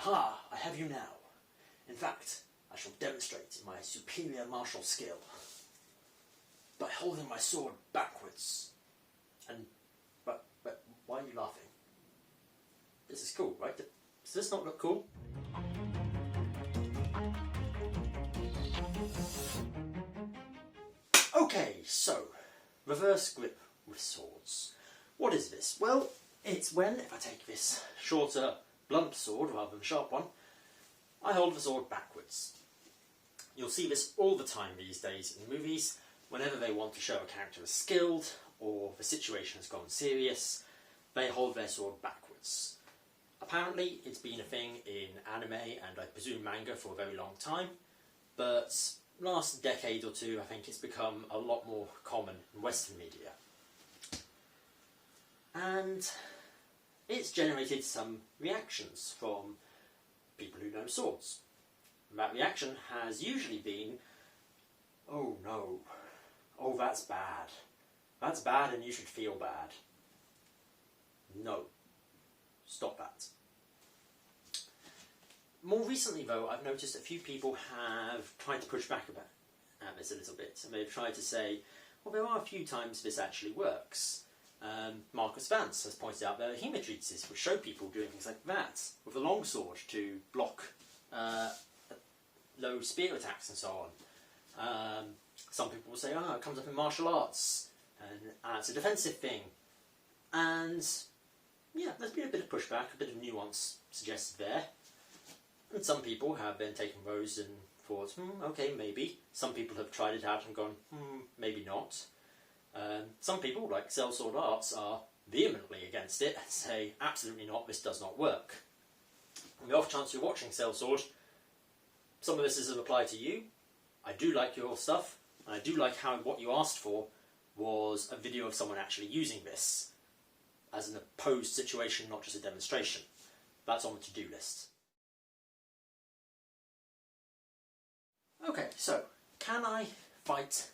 Aha, I have you now. In fact, I shall demonstrate my superior martial skill by holding my sword backwards. But why are you laughing? This is cool, right? Does this not look cool? Okay, so, reverse grip with swords. What is this? Well, it's when, if I take this shorter, blunt sword rather than sharp one, I hold the sword backwards. You'll see this all the time these days in movies, whenever they want to show a character is skilled, or the situation has gone serious, they hold their sword backwards. Apparently, it's been a thing in anime and I presume manga for a very long time, but last decade or two I think it's become a lot more common in Western media. And it's generated some reactions from people who know swords. And that reaction has usually been, oh no, oh that's bad. That's bad and you should feel bad. No. Stop that. More recently though, I've noticed a few people have tried to push back at this a little bit. And they've tried to say, well, there are a few times this actually works. Marcus Vance has pointed out there are HEMA treatises which show people doing things like that with a longsword to block low spear attacks and so on. Some people will say, it comes up in martial arts and it's a defensive thing. And yeah, there's been a bit of pushback, a bit of nuance suggested there. And some people have then taken those and thought, okay, maybe. Some people have tried it out and gone, maybe not. Some people, like Sellsword Arts, are vehemently against it and say, absolutely not, this does not work. And the off chance you're watching Sellsword, some of this doesn't apply to you. I do like your stuff, and I do like how what you asked for was a video of someone actually using this as an opposed situation, not just a demonstration. That's on the to-do list. Okay, so, can I fight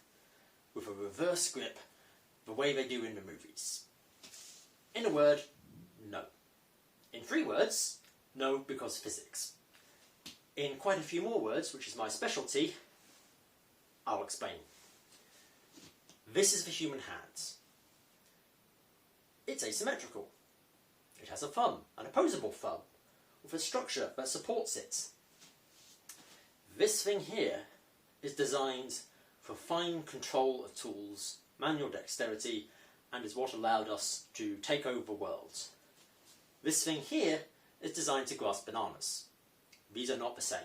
with a reverse grip the way they do in the movies? In a word, no. In 3 words, no because physics. In quite a few more words, which is my specialty, I'll explain. This is the human hand. It's asymmetrical. It has a thumb, an opposable thumb, with a structure that supports it. This thing here is designed for fine control of tools, manual dexterity, and is what allowed us to take over the world. This thing here is designed to grasp bananas. These are not the same.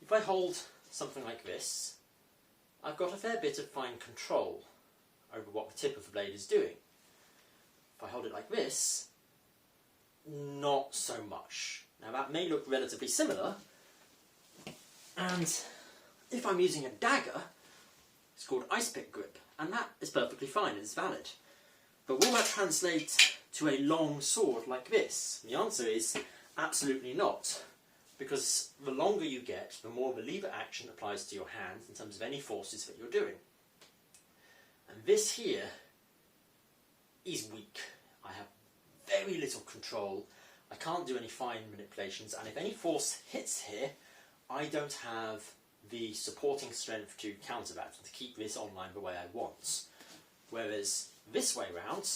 If I hold something like this, I've got a fair bit of fine control over what the tip of the blade is doing. If I hold it like this, not so much. Now that may look relatively similar, and if I'm using a dagger, it's called ice pick grip, and that is perfectly fine, it's valid. But will that translate to a long sword like this? The answer is absolutely not, because the longer you get, the more the lever action applies to your hand in terms of any forces that you're doing. And this here is weak. I have very little control, I can't do any fine manipulations, and if any force hits here, I don't have the supporting strength to counter that and to keep this online the way I want. Whereas this way round,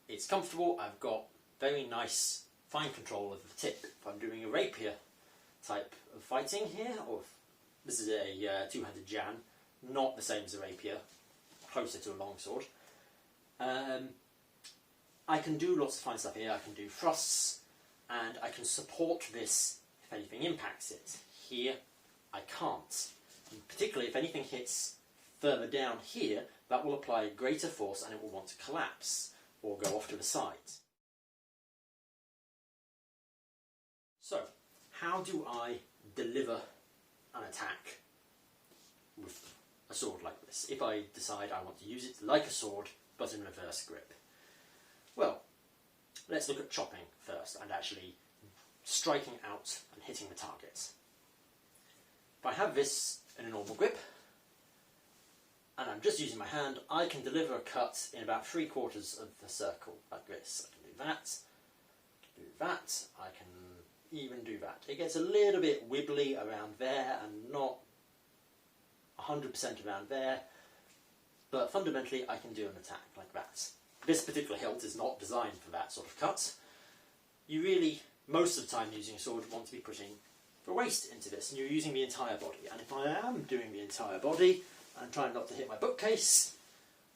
it's comfortable, I've got very nice fine control of the tip. If I'm doing a rapier type of fighting here, or if this is a two-handed Jan, not the same as a rapier, closer to a longsword, I can do lots of fine stuff here. I can do thrusts, and I can support this if anything impacts it. Here, I can't. And particularly if anything hits further down here, that will apply greater force and it will want to collapse or go off to the side. So, how do I deliver an attack with a sword like this, if I decide I want to use it like a sword but in reverse grip? Well, let's look at chopping first and actually striking out and hitting the target. If I have this in a normal grip and I'm just using my hand, I can deliver a cut in about 3/4 of the circle like this. I can do that, I can even do that. It gets a little bit wibbly around there and not 100% around there, but fundamentally I can do an attack like that. This particular hilt is not designed for that sort of cut. You really, most of the time using a sword, want to be putting the waist into this, and you're using the entire body. And if I am doing the entire body, and trying not to hit my bookcase,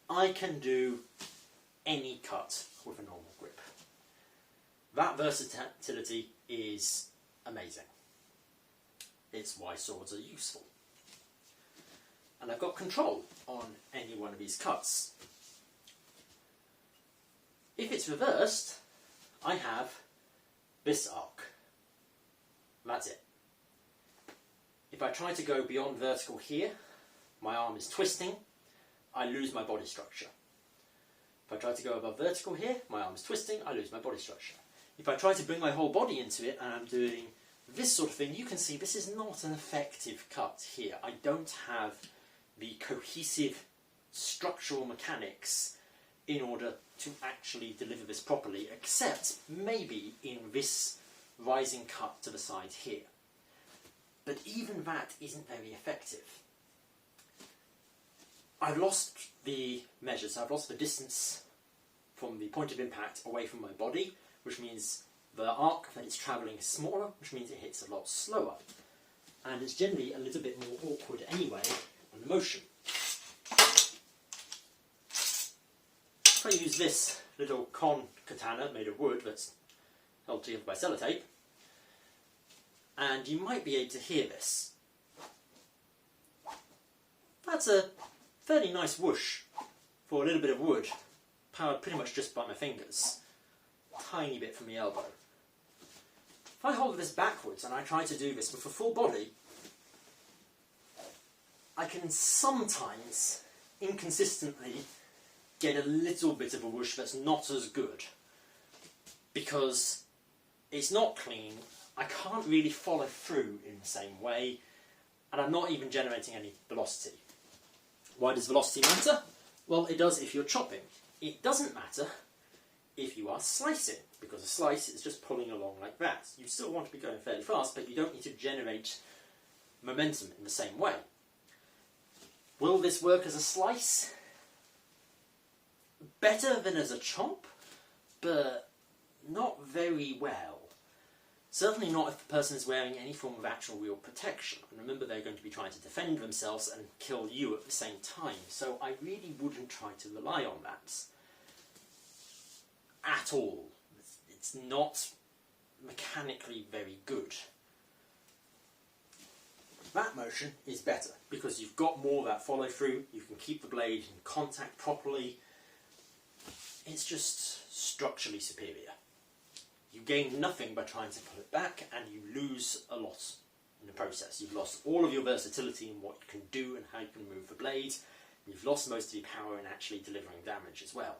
I can do any cut with a normal grip. That versatility is amazing. It's why swords are useful. And I've got control on any one of these cuts. If it's reversed, I have this arc. That's it. If I try to go beyond vertical here, my arm is twisting, I lose my body structure. If I try to go above vertical here, my arm is twisting, I lose my body structure. If I try to bring my whole body into it and I'm doing this sort of thing, you can see this is not an effective cut here. I don't have the cohesive structural mechanics in order to actually deliver this properly, except maybe in this rising cut to the side here. But even that isn't very effective. I've lost the measures, I've lost the distance from the point of impact away from my body, which means the arc that it's travelling is smaller, which means it hits a lot slower. And it's generally a little bit more awkward anyway on the motion. If I use this little con katana made of wood that's held together by sellotape, and you might be able to hear this. That's a fairly nice whoosh for a little bit of wood, powered pretty much just by my fingers. Tiny bit from the elbow. If I hold this backwards and I try to do this with a full body, I can sometimes, inconsistently, get a little bit of a whoosh that's not as good. Because it's not clean, I can't really follow through in the same way, and I'm not even generating any velocity. Why does velocity matter? Well, it does if you're chopping. It doesn't matter if you are slicing, because a slice is just pulling along like that. You still want to be going fairly fast, but you don't need to generate momentum in the same way. Will this work as a slice? Better than as a chop, but not very well. Certainly not if the person is wearing any form of actual real protection. And remember, they're going to be trying to defend themselves and kill you at the same time. So I really wouldn't try to rely on that at all. It's not mechanically very good. That motion is better because you've got more of that follow through, you can keep the blade in contact properly. It's just structurally superior. You gain nothing by trying to pull it back, and you lose a lot in the process. You've lost all of your versatility in what you can do and how you can move the blade. You've lost most of your power in actually delivering damage as well.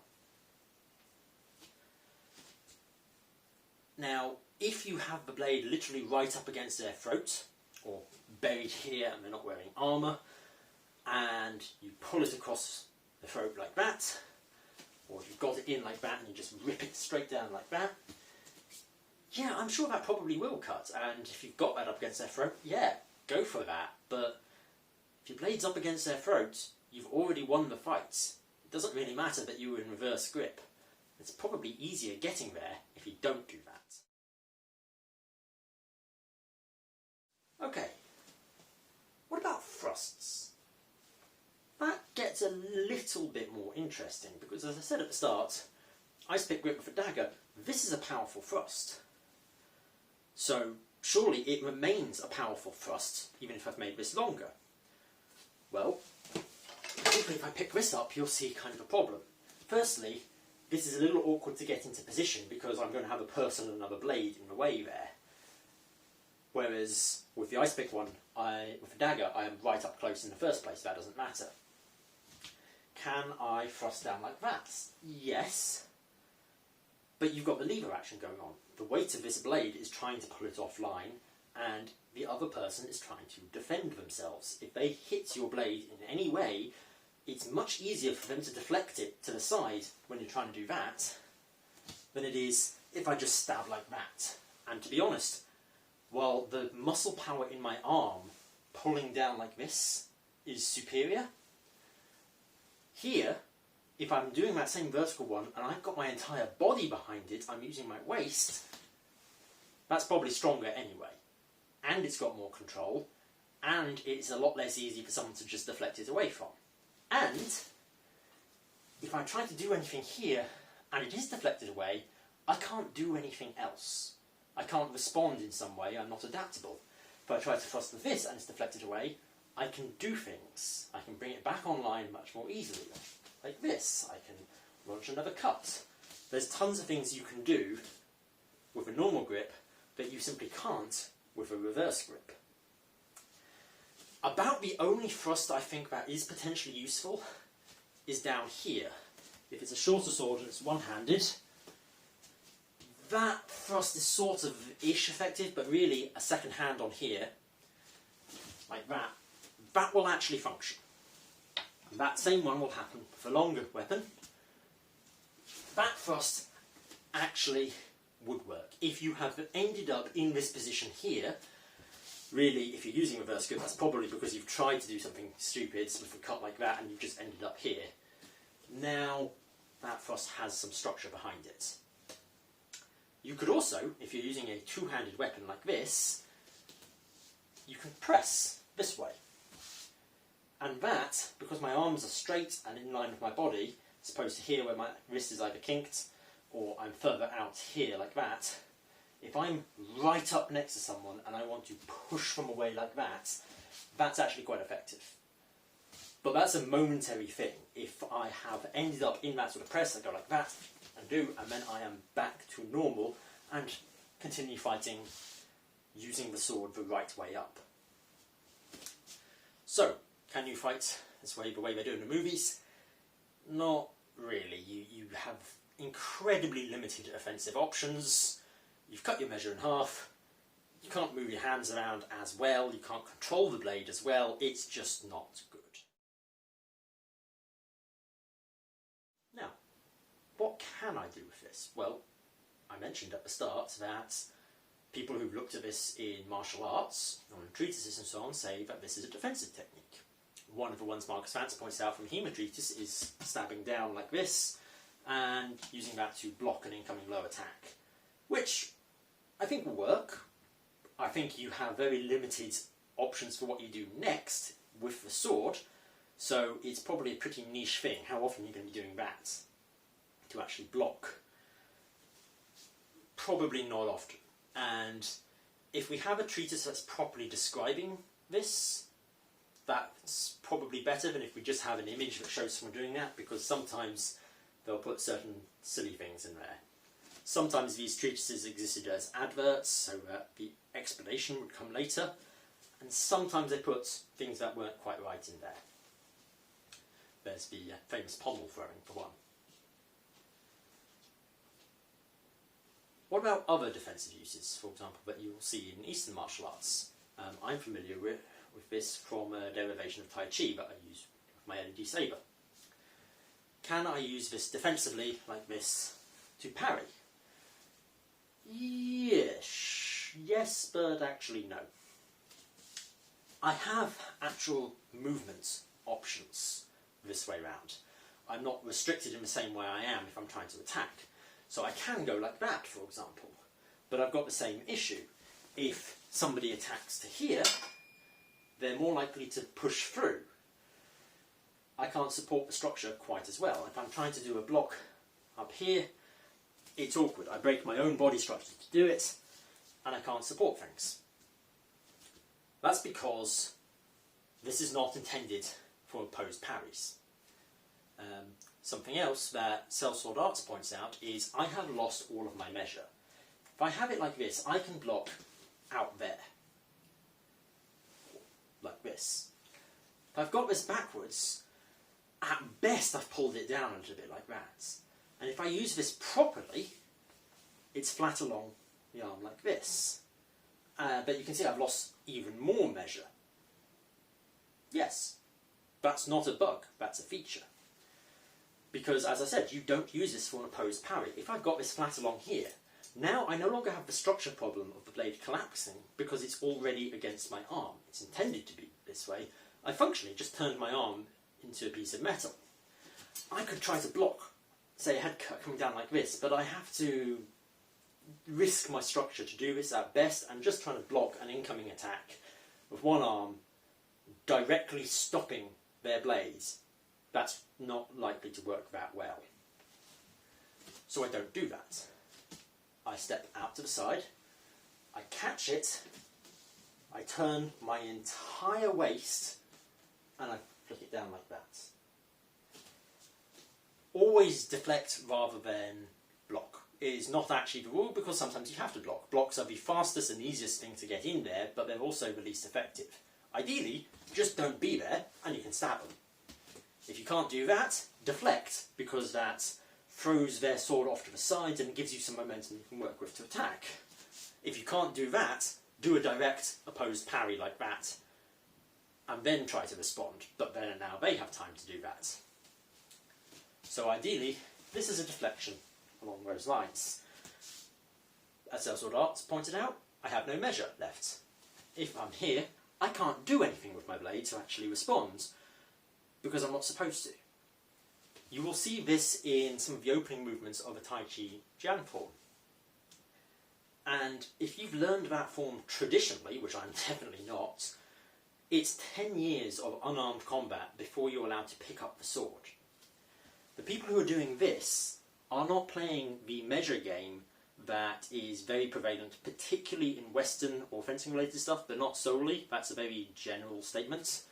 Now, if you have the blade literally right up against their throat, or buried here and they're not wearing armour, and you pull it across the throat like that, or if you've got it in like that and you just rip it straight down like that, yeah, I'm sure that probably will cut, and if you've got that up against their throat, yeah, go for that. But if your blade's up against their throat, you've already won the fight. It doesn't really matter that you were in reverse grip. It's probably easier getting there if you don't do that. Okay, what about thrusts? That gets a little bit more interesting, because as I said at the start, ice pick grip with a dagger, this is a powerful thrust. So surely it remains a powerful thrust, even if I've made this longer. Well, if I pick this up, you'll see kind of a problem. Firstly, this is a little awkward to get into position because I'm going to have a person and another blade in the way there. Whereas with the ice pick one, with the dagger, I am right up close in the first place. That doesn't matter. Can I thrust down like that? Yes. But you've got the lever action going on. The weight of this blade is trying to pull it offline, and the other person is trying to defend themselves. If they hit your blade in any way, it's much easier for them to deflect it to the side when you're trying to do that than it is if I just stab like that. And to be honest, while the muscle power in my arm pulling down like this is superior. Here, if I'm doing that same vertical one and I've got my entire body behind it, I'm using my waist, that's probably stronger anyway. And it's got more control, and it's a lot less easy for someone to just deflect it away from. And if I try to do anything here and it is deflected away, I can't do anything else. I can't respond in some way, I'm not adaptable. If I try to thrust with this and it's deflected away, I can do things. I can bring it back online much more easily. Like this, I can launch another cut. There's tons of things you can do with a normal grip that you simply can't with a reverse grip. About the only thrust I think that is potentially useful is down here. If it's a shorter sword and it's one-handed, that thrust is sort of ish effective, but really a second hand on here, like that, that will actually function. That same one will happen with a longer weapon. That thrust actually would work. If you have ended up in this position here, really, if you're using reverse grip, that's probably because you've tried to do something stupid with a cut like that and you've just ended up here. Now, that thrust has some structure behind it. You could also, if you're using a two-handed weapon like this, you can press this way. And that, because my arms are straight and in line with my body, as opposed to here where my wrist is either kinked or I'm further out here like that, if I'm right up next to someone and I want to push them away like that, that's actually quite effective. But that's a momentary thing. If I have ended up in that sort of press, I go like that and do, and then I am back to normal and continue fighting using the sword the right way up. So, can you fight this way the way they do in the movies? Not really. You have incredibly limited offensive options. You've cut your measure in half. You can't move your hands around as well. You can't control the blade as well. It's just not good. Now, what can I do with this? Well, I mentioned at the start that people who've looked at this in martial arts, on treatises and so on, say that this is a defensive technique. One of the ones Marcus Vance points out from Hema treatise is stabbing down like this and using that to block an incoming low attack, which I think will work. I think you have very limited options for what you do next with the sword, so it's probably a pretty niche thing. How often are you going to be doing that to actually block? Probably not often. And if we have a treatise that's properly describing this, that's probably better than if we just have an image that shows someone doing that, because sometimes they'll put certain silly things in there. Sometimes these treatises existed as adverts, so that the explanation would come later, and sometimes they put things that weren't quite right in there. There's the famous pommel throwing, for one. What about other defensive uses, for example, that you will see in Eastern martial arts? I'm familiar with this from a derivation of Tai Chi that I use with my LED saber. Can I use this defensively, like this, to parry? Yes, but actually no. I have actual movement options this way round. I'm not restricted in the same way I am if I'm trying to attack. So I can go like that, for example, but I've got the same issue. If somebody attacks to here, they're more likely to push through. I can't support the structure quite as well. If I'm trying to do a block up here, it's awkward. I break my own body structure to do it, and I can't support things. That's because this is not intended for opposed parries. Something else that Sellsword Arts points out is I have lost all of my measure. If I have it like this, I can block out there. Like this. If I've got this backwards, at best I've pulled it down a little bit like that. And if I use this properly, it's flat along the arm like this. But you can see I've lost even more measure. Yes, that's not a bug, that's a feature. Because, as I said, you don't use this for an opposed parry. If I've got this flat along here, Now I no longer have the structure problem of the blade collapsing because it's already against my arm. It's intended to be this way. I functionally just turned my arm into a piece of metal. I could try to block, say, a head cut coming down like this, but I have to risk my structure to do this at best. I'm just trying to block an incoming attack with one arm, directly stopping their blades. That's not likely to work that well. So I don't do that. I step out to the side, I catch it, I turn my entire waist, and I flick it down like that. Always deflect rather than block. It is not actually the rule because sometimes you have to block. Blocks are the fastest and easiest thing to get in there, but they're also the least effective. Ideally, just don't be there and you can stab them. If you can't do that, deflect, because that throws their sword off to the sides and gives you some momentum you can work with to attack. If you can't do that, do a direct opposed parry like that, and then try to respond, but then and now they have time to do that. So ideally, this is a deflection along those lines. As Sellsword Arts pointed out, I have no measure left. If I'm here, I can't do anything with my blade to actually respond, because I'm not supposed to. You will see this in some of the opening movements of a Tai Chi Jian form. And if you've learned that form traditionally, which I'm definitely not, it's 10 years of unarmed combat before you're allowed to pick up the sword. The people who are doing this are not playing the measure game that is very prevalent, particularly in Western or fencing related stuff, but not solely. That's a very general statement.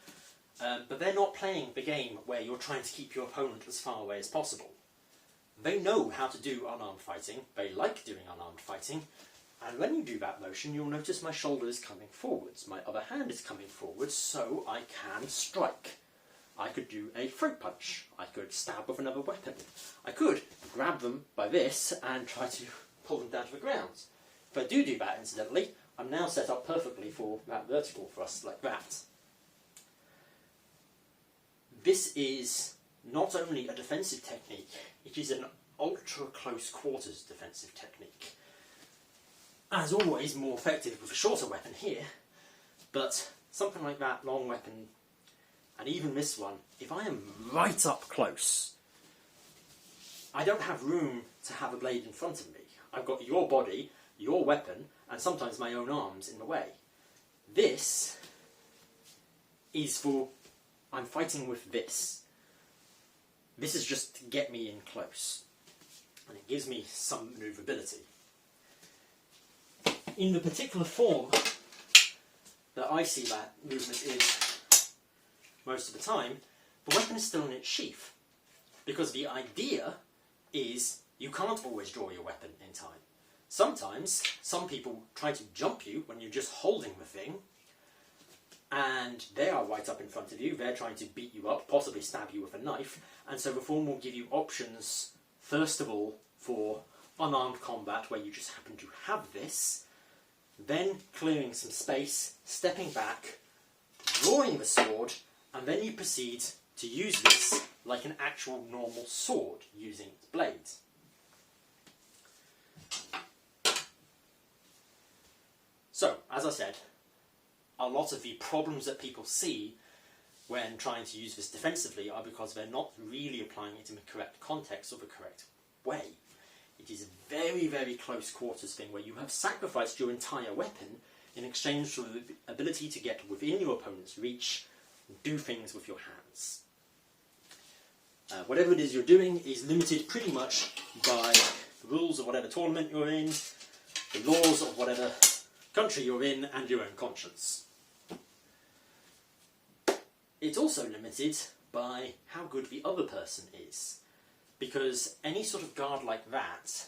But they're not playing the game where you're trying to keep your opponent as far away as possible. They know how to do unarmed fighting, they like doing unarmed fighting, and when you do that motion you'll notice my shoulder is coming forwards, my other hand is coming forwards, so I can strike. I could do a throat punch, I could stab with another weapon, I could grab them by this and try to pull them down to the ground. If I do that incidentally, I'm now set up perfectly for that vertical thrust like that. This is not only a defensive technique, it is an ultra close quarters defensive technique. As always, more effective with a shorter weapon here, but something like that long weapon, and even this one, if I am right up close, I don't have room to have a blade in front of me. I've got your body, your weapon, and sometimes my own arms in the way. This is for... I'm fighting with this. This is just to get me in close. And it gives me some manoeuvrability. In the particular form that I see that movement is most of the time, the weapon is still in its sheath. Because the idea is you can't always draw your weapon in time. Sometimes, some people try to jump you when you're just holding the thing, and they are right up in front of you, they're trying to beat you up, possibly stab you with a knife, and so the form will give you options, first of all, for unarmed combat, where you just happen to have this, then clearing some space, stepping back, drawing the sword, and then you proceed to use this like an actual normal sword, using its blades. So, as I said, a lot of the problems that people see when trying to use this defensively are because they're not really applying it in the correct context or the correct way. It is a very, very close quarters thing where you have sacrificed your entire weapon in exchange for the ability to get within your opponent's reach and do things with your hands. Whatever it is you're doing is limited pretty much by the rules of whatever tournament you're in, the laws of whatever country you're in, and your own conscience. It's also limited by how good the other person is, because any sort of guard like that,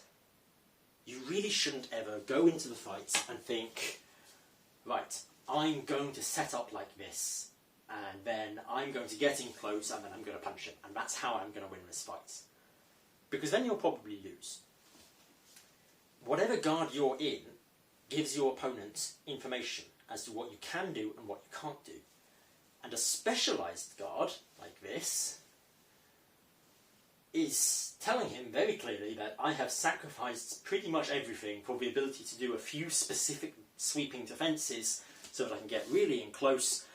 you really shouldn't ever go into the fight and think, right, I'm going to set up like this, and then I'm going to get in close, and then I'm going to punch him, and that's how I'm going to win this fight. Because then you'll probably lose. Whatever guard you're in gives your opponent information as to what you can do and what you can't do. And a specialised guard, like this, is telling him very clearly that I have sacrificed pretty much everything for the ability to do a few specific sweeping defences so that I can get really in close,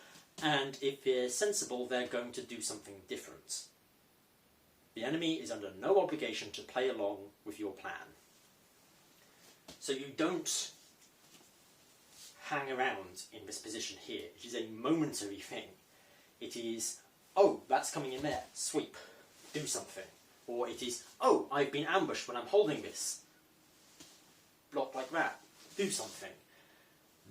and if they're sensible, they're going to do something different. The enemy is under no obligation to play along with your plan. So you don't hang around in this position here. It is a momentary thing. It is, oh, that's coming in there, sweep, do something. Or it is, oh, I've been ambushed when I'm holding this. Block like that, do something.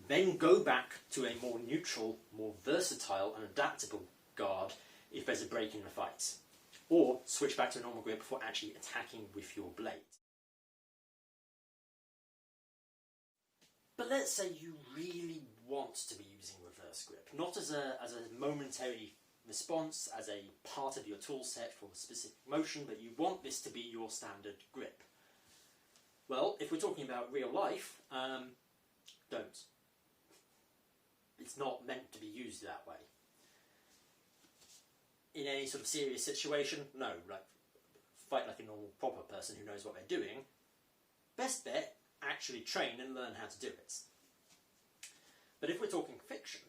Then go back to a more neutral, more versatile and adaptable guard if there's a break in the fight. Or switch back to a normal grip before actually attacking with your blade. But let's say you really want to be using reverse grip, not as a momentary response, as a part of your tool set for a specific motion, but you want this to be your standard grip. Well, if we're talking about real life, don't. It's not meant to be used that way. In any sort of serious situation, no, like fight like a normal proper person who knows what they're doing. Best bet, actually train and learn how to do it. But if we're talking fiction,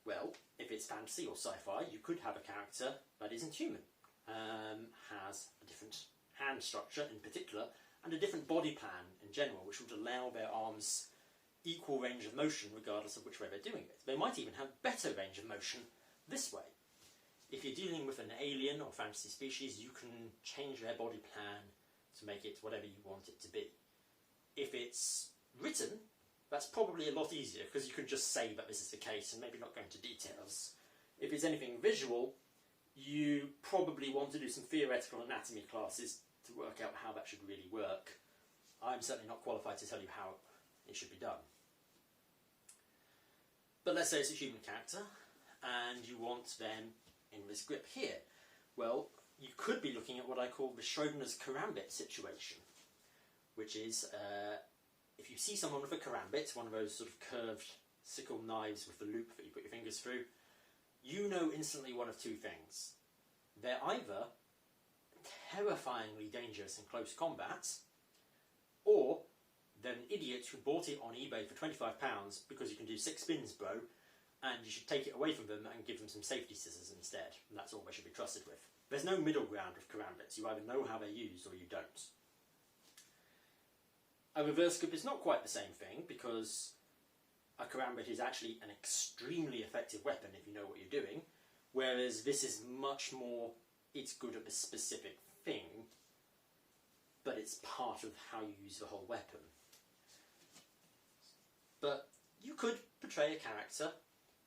well, if it's fantasy or sci-fi, you could have a character that isn't human, has a different hand structure in particular, and a different body plan in general, which would allow their arms equal range of motion regardless of which way they're doing it. They might even have better range of motion this way. If you're dealing with an alien or fantasy species, you can change their body plan to make it whatever you want it to be. If it's written, that's probably a lot easier because you can just say that this is the case and maybe not go into details. If it's anything visual, you probably want to do some theoretical anatomy classes to work out how that should really work. I'm certainly not qualified to tell you how it should be done. But let's say it's a human character and you want them in this grip here. Well, you could be looking at what I call the Schrodinger's karambit situation, which is if you see someone with a karambit, one of those sort of curved sickle knives with the loop that you put your fingers through, you know instantly one of two things. They're either terrifyingly dangerous in close combat, or they're an idiot who bought it on eBay for £25 because you can do 6 spins, bro, and you should take it away from them and give them some safety scissors instead, and that's all they should be trusted with. There's no middle ground with karambits. You either know how they're used or you don't. A reverse grip is not quite the same thing, because a karambit is actually an extremely effective weapon if you know what you're doing, whereas this is much more, it's good at a specific thing, but it's part of how you use the whole weapon. But you could portray a character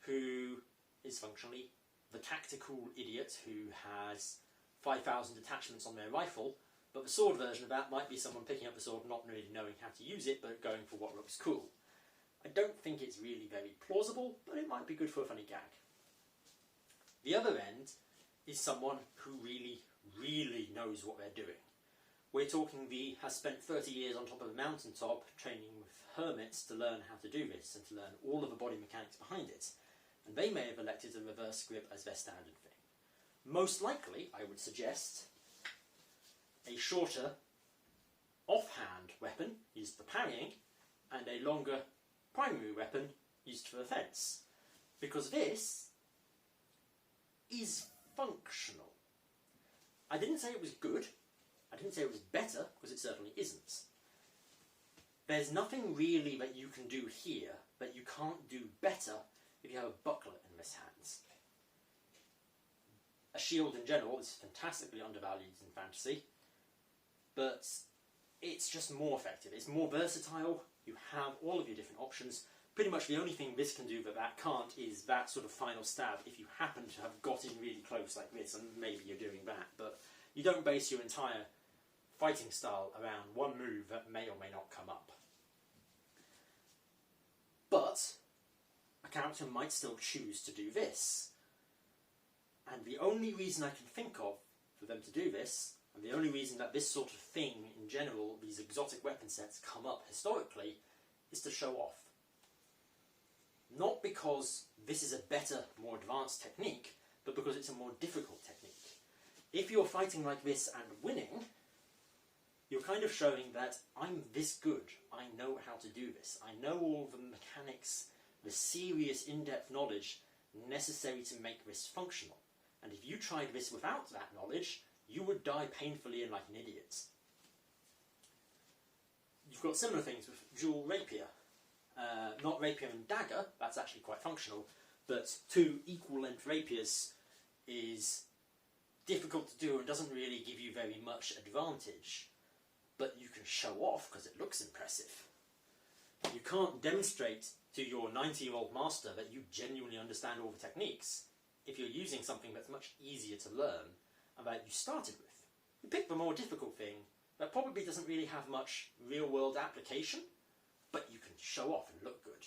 who is functionally the tactical idiot who has 5,000 attachments on their rifle, but the sword version of that might be someone picking up the sword not really knowing how to use it, but going for what looks cool. I don't think it's really very plausible, but it might be good for a funny gag. The other end is someone who really, really knows what they're doing. We're talking the has spent 30 years on top of a mountaintop training with hermits to learn how to do this and to learn all of the body mechanics behind it. And they may have elected a reverse grip as their standard thing. Most likely, I would suggest, a shorter offhand weapon used for parrying and a longer primary weapon used for offence. Because this is functional. I didn't say it was good. I didn't say it was better, because it certainly isn't. There's nothing really that you can do here that you can't do better if you have a buckler in this hands. A shield in general is fantastically undervalued in fantasy, but it's just more effective. It's more versatile. You have all of your different options. Pretty much the only thing this can do that can't is that sort of final stab if you happen to have got in really close like this, and maybe you're doing that, but you don't base your entire fighting style around one move that may or may not come up. But a character might still choose to do this. And the only reason I can think of for them to do this, and the only reason that this sort of thing in general, these exotic weapon sets come up historically, is to show off. Not because this is a better, more advanced technique, but because it's a more difficult technique. if you're fighting like this and winning, you're kind of showing that I'm this good, I know how to do this, I know all the mechanics, the serious in-depth knowledge necessary to make this functional. And if you tried this without that knowledge, you would die painfully and like an idiot. You've got similar things with dual rapier. Not rapier and dagger, that's actually quite functional, but two equal length rapiers is difficult to do and doesn't really give you very much advantage. But you can show off because it looks impressive. You can't demonstrate to your 90-year-old master that you genuinely understand all the techniques if you're using something that's much easier to learn and that you started with. You pick the more difficult thing that probably doesn't really have much real-world application, but you can show off and look good.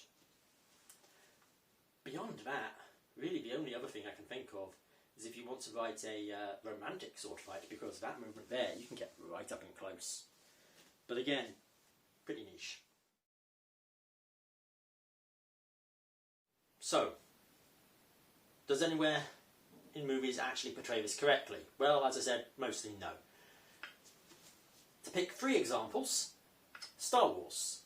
Beyond that, really the only other thing I can think of is if you want to write a romantic sword fight, because that movement there you can get right up and close. But again, pretty niche. So, does anywhere in movies actually portray this correctly? Well, as I said, mostly no. To pick 3 examples, Star Wars.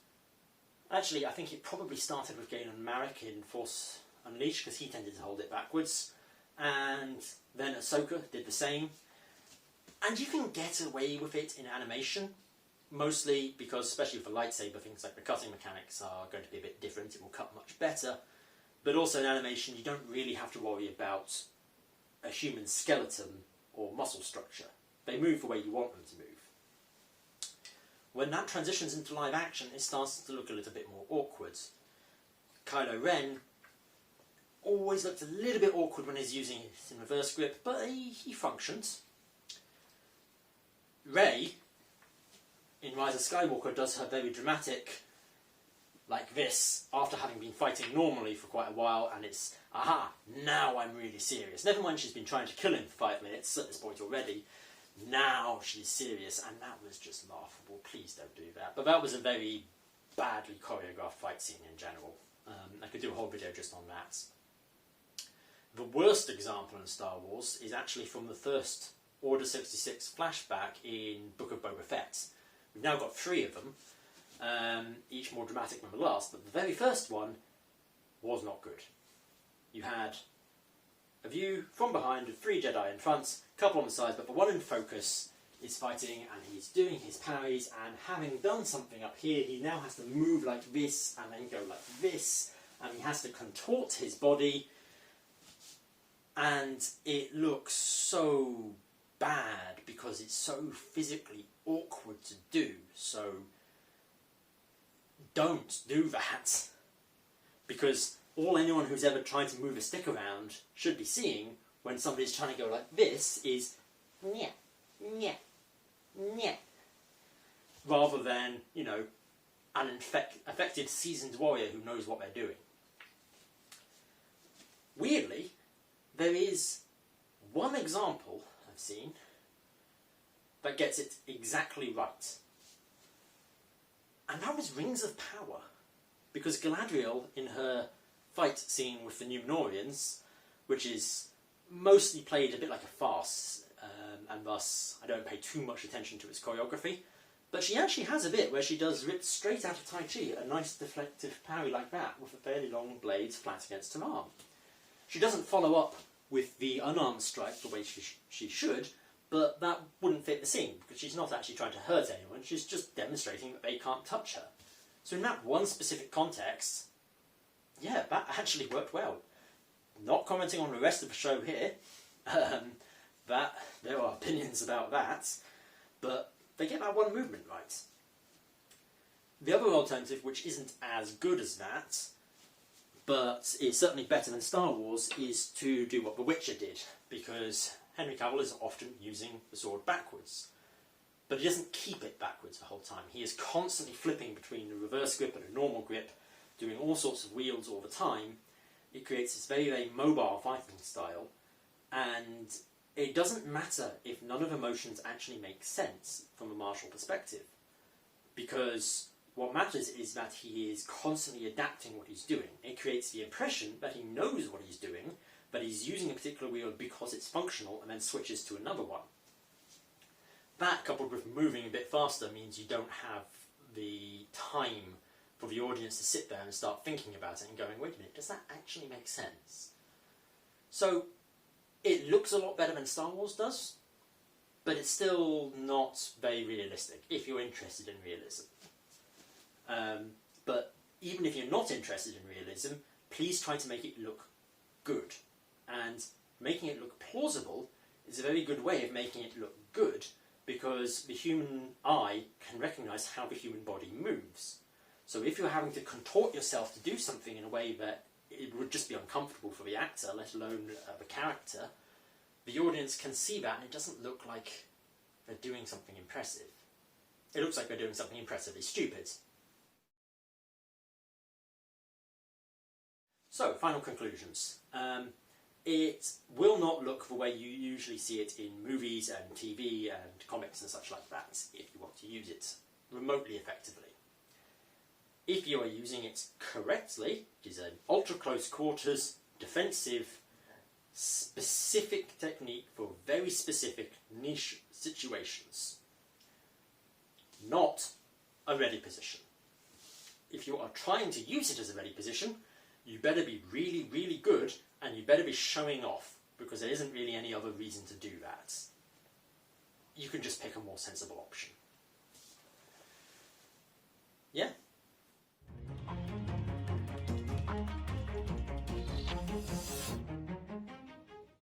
Actually, I think it probably started with Galen Marek in Force Unleashed, because he tended to hold it backwards. And then Ahsoka did the same. And you can get away with it in animation, mostly because, especially for lightsaber, things like the cutting mechanics are going to be a bit different. It will cut much better. But also in animation, you don't really have to worry about a human skeleton or muscle structure. They move the way you want them to move. When that transitions into live action, it starts to look a little bit more awkward. Kylo Ren always looked a little bit awkward when he's using it in reverse grip, but he functions. Rey, in Rise of Skywalker, does her very dramatic, like this, after having been fighting normally for quite a while, and it's, aha, now I'm really serious. Never mind she's been trying to kill him for 5 minutes at this point already. Now she's serious, and that was just laughable. Please don't do that. But that was a very badly choreographed fight scene in general. I could do a whole video just on that. The worst example in Star Wars is actually from the first Order 66 flashback in Book of Boba Fett. We've now got 3 of them, each more dramatic than the last, but the very first one was not good. You had a view from behind of 3 Jedi in front, a couple on the sides, but the one in focus is fighting and he's doing his parries, and having done something up here, he now has to move like this and then go like this, and he has to contort his body, and it looks so bad because it's so physically awkward to do. So don't do that, because all anyone who's ever tried to move a stick around should be seeing when somebody's trying to go like this is nyeh, nyeh, nyeh, rather than, you know, an affected seasoned warrior who knows what they're doing. Weirdly, there is one example I've seen that gets it exactly right. And that was Rings of Power. Because Galadriel, in her fight scene with the Numenorians, which is mostly played a bit like a farce, and thus I don't pay too much attention to its choreography, but she actually has a bit where she does rip straight out of Tai Chi, a nice deflective parry like that, with a fairly long blade flat against her arm. She doesn't follow up with the unarmed strike the way she should, but that wouldn't fit the scene, because she's not actually trying to hurt anyone, she's just demonstrating that they can't touch her. So in that one specific context, yeah, that actually worked well. Not commenting on the rest of the show here, that there are opinions about that, but they get that one movement right. The other alternative, which isn't as good as that, but is certainly better than Star Wars, is to do what The Witcher did, because Henry Cavill is often using the sword backwards. But he doesn't keep it backwards the whole time. He is constantly flipping between the reverse grip and a normal grip, doing all sorts of wields all the time. It creates this very, very mobile fighting style, and it doesn't matter if none of the motions actually make sense from a martial perspective, because what matters is that he is constantly adapting what he's doing. It creates the impression that he knows what he's doing, but he's using a particular wield because it's functional and then switches to another one. That, coupled with moving a bit faster, means you don't have the time for the audience to sit there and start thinking about it and going, wait a minute, does that actually make sense? So it looks a lot better than Star Wars does, but it's still not very realistic if you're interested in realism. But even if you're not interested in realism, please try to make it look good. And making it look plausible is a very good way of making it look good, because the human eye can recognise how the human body moves. So if you're having to contort yourself to do something in a way that it would just be uncomfortable for the actor, let alone the character, the audience can see that and it doesn't look like they're doing something impressive. It looks like they're doing something impressively stupid. So, final conclusions. It will not look the way you usually see it in movies and TV and comics and such like that if you want to use it remotely effectively. If you are using it correctly, it is an ultra-close quarters, defensive, specific technique for very specific niche situations. Not a ready position. If you are trying to use it as a ready position, you better be really, really good, and you better be showing off, because there isn't really any other reason to do that. You can just pick a more sensible option.